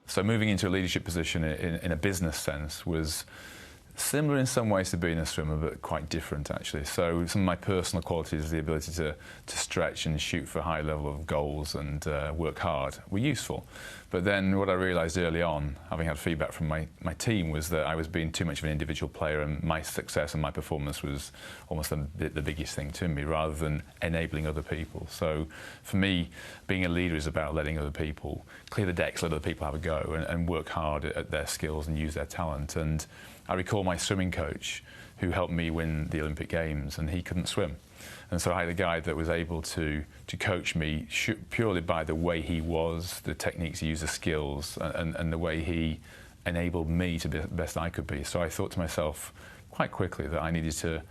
So moving into a leadership position in a business sense was similar in some ways to being a swimmer, but quite different actually. So some of my personal qualities, the ability to stretch and shoot for a high level of goals and work hard, were useful. But then what I realised early on, having had feedback from my team, was that I was being too much of an individual player, and my success and my performance was almost the biggest thing to me, rather than enabling other people. So for me, being a leader is about letting other people clear the decks, let other people have a go, and work hard at their skills and use their talent. And I recall my swimming coach who helped me win the Olympic Games, and he couldn't swim. And so I had a guy that was able to coach me purely by the way he was, the techniques he used, the skills, and the way he enabled me to be the best I could be. So I thought to myself quite quickly that I needed to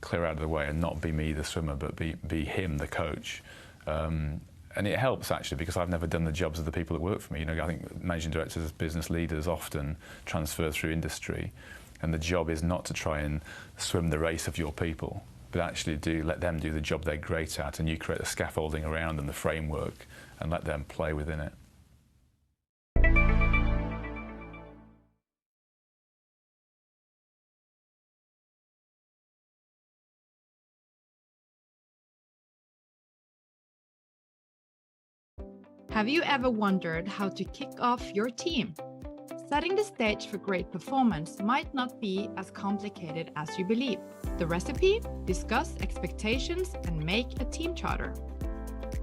clear out of the way and not be me, the swimmer, but be him, the coach. And it helps actually, because I've never done the jobs of the people that work for me. You know, I think managing directors, business leaders often transfer through industry, and the job is not to try and swim the race of your people, but actually let them do the job they're great at, and you create the scaffolding around them, the framework, and let them play within it. Have you ever wondered how to kick off your team? Setting the stage for great performance might not be as complicated as you believe. The recipe? Discuss expectations and make a team charter.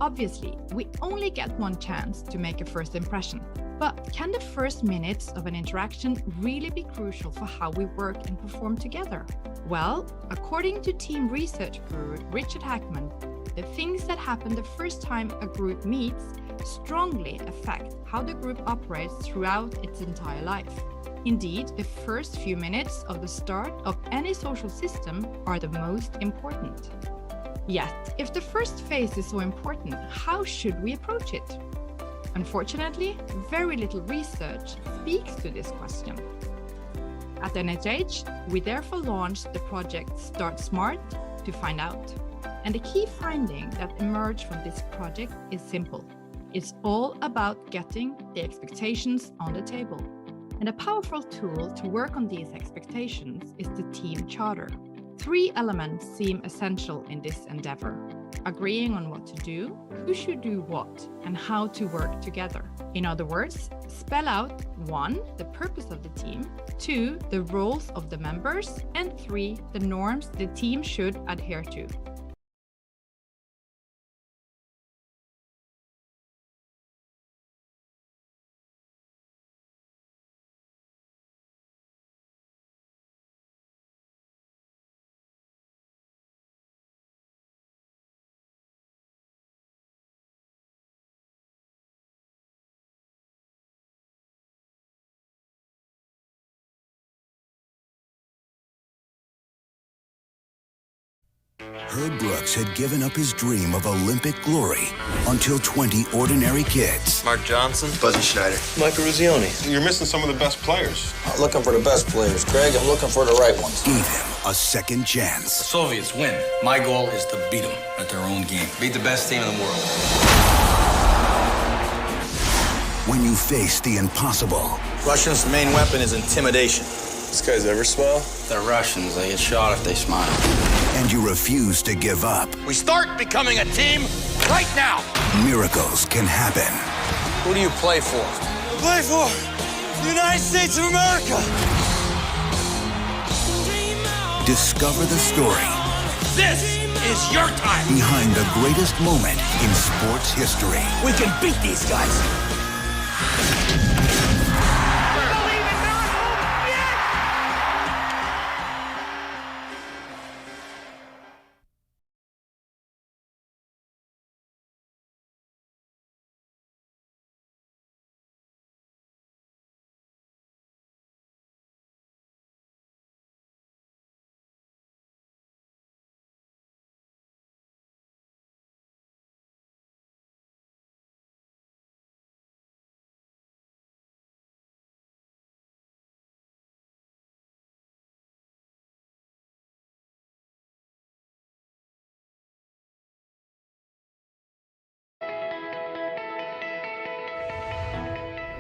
Obviously, we only get one chance to make a first impression. But can the first minutes of an interaction really be crucial for how we work and perform together? Well, according to team research guru Richard Hackman, the things that happen the first time a group meets strongly affect how the group operates throughout its entire life. Indeed, the first few minutes of the start of any social system are the most important. Yet, if the first phase is so important, how should we approach it? Unfortunately, very little research speaks to this question. At NHH, we therefore launched the project Start Smart to find out. And the key finding that emerged from this project is simple. It's all about getting the expectations on the table. And a powerful tool to work on these expectations is the team charter. 3 elements seem essential in this endeavor: agreeing on what to do, who should do what, and how to work together. In other words, spell out 1, the purpose of the team, 2, the roles of the members, and 3, the norms the team should adhere to. Herb Brooks had given up his dream of Olympic glory until 20 ordinary kids. Mark Johnson. Buzzy Schneider. Michael Ruzioni. You're missing some of the best players. I'm looking for the best players, Craig. I'm looking for the right ones. Gave him a second chance. The Soviets win. My goal is to beat them at their own game. Beat the best team in the world. When you face the impossible. Russians' main weapon is intimidation. This guy's ever smile? They're Russians. They get shot if they smile. And you refuse to give up. We start becoming a team right now. Miracles can happen. Who do you play for? I play for the United States of America. Discover the story This is your time. behind the greatest moment in sports history. We can beat these guys.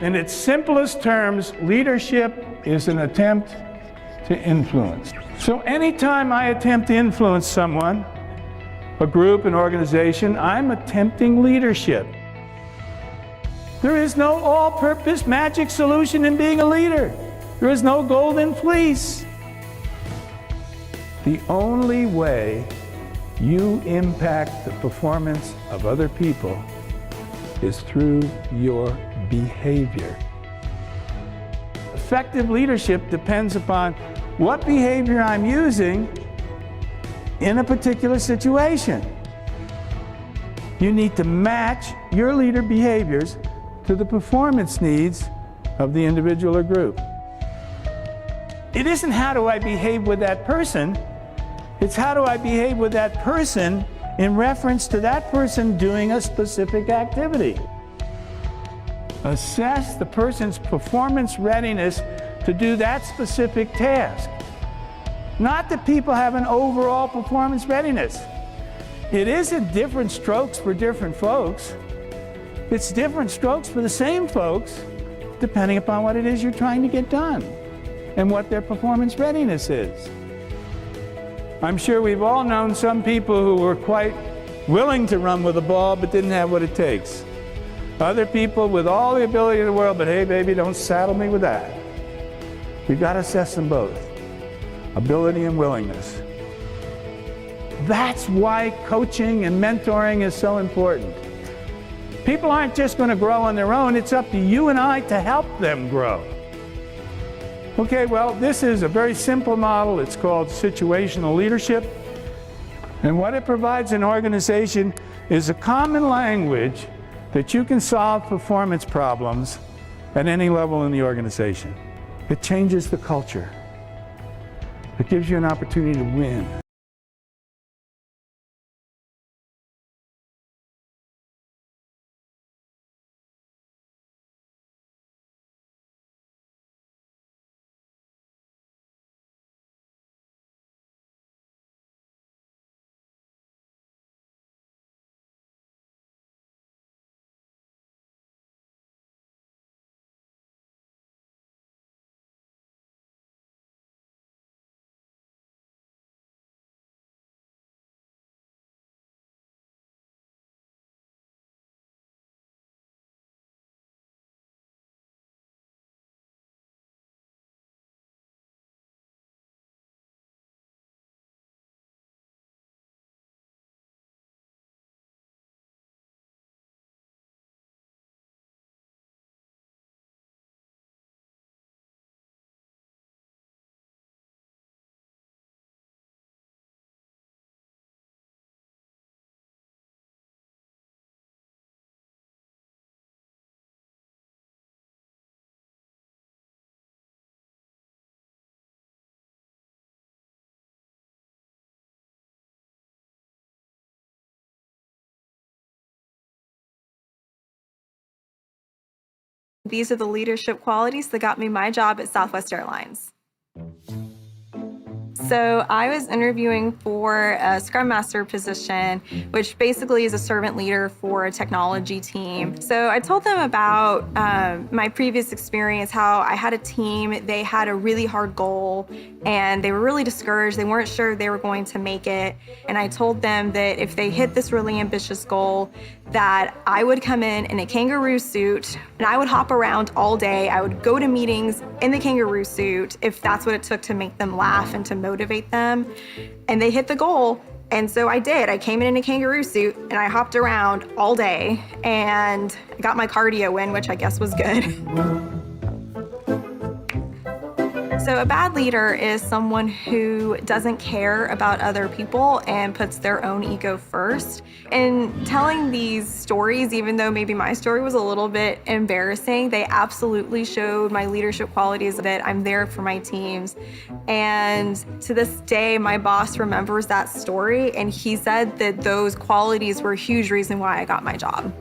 In its simplest terms, leadership is an attempt to influence. So anytime I attempt to influence someone, a group, an organization, I'm attempting leadership. There is no all-purpose magic solution in being a leader. There is no golden fleece. The only way you impact the performance of other people is through your behavior. Effective leadership depends upon what behavior I'm using in a particular situation. You need to match your leader behaviors to the performance needs of the individual or group. It isn't how do I behave with that person, it's how do I behave with that person in reference to that person doing a specific activity. Assess the person's performance readiness to do that specific task. Not that people have an overall performance readiness. It isn't different strokes for different folks. It's different strokes for the same folks, depending upon what it is you're trying to get done and what their performance readiness is. I'm sure we've all known some people who were quite willing to run with the ball but didn't have what it takes. Other people with all the ability in the world, but hey baby, don't saddle me with that. We've got to assess them both, ability and willingness. That's why coaching and mentoring is so important. People aren't just going to grow on their own, it's up to you and I to help them grow. Okay, well, this is a very simple model. It's called situational leadership. And what it provides an organization is a common language that you can solve performance problems at any level in the organization. It changes the culture. It gives you an opportunity to win. These are the leadership qualities that got me my job at Southwest Airlines. So I was interviewing for a Scrum Master position, which basically is a servant leader for a technology team. So I told them about my previous experience, how I had a team, they had a really hard goal, and they were really discouraged. They weren't sure they were going to make it. And I told them that if they hit this really ambitious goal, that I would come in a kangaroo suit, and I would hop around all day. I would go to meetings in the kangaroo suit if that's what it took to make them laugh and to motivate them. And they hit the goal. And so I did. I came in a kangaroo suit and I hopped around all day and got my cardio in, which I guess was good. So a bad leader is someone who doesn't care about other people and puts their own ego first. In telling these stories, even though maybe my story was a little bit embarrassing, they absolutely showed my leadership qualities, that I'm there for my teams. And to this day, my boss remembers that story, and he said that those qualities were a huge reason why I got my job.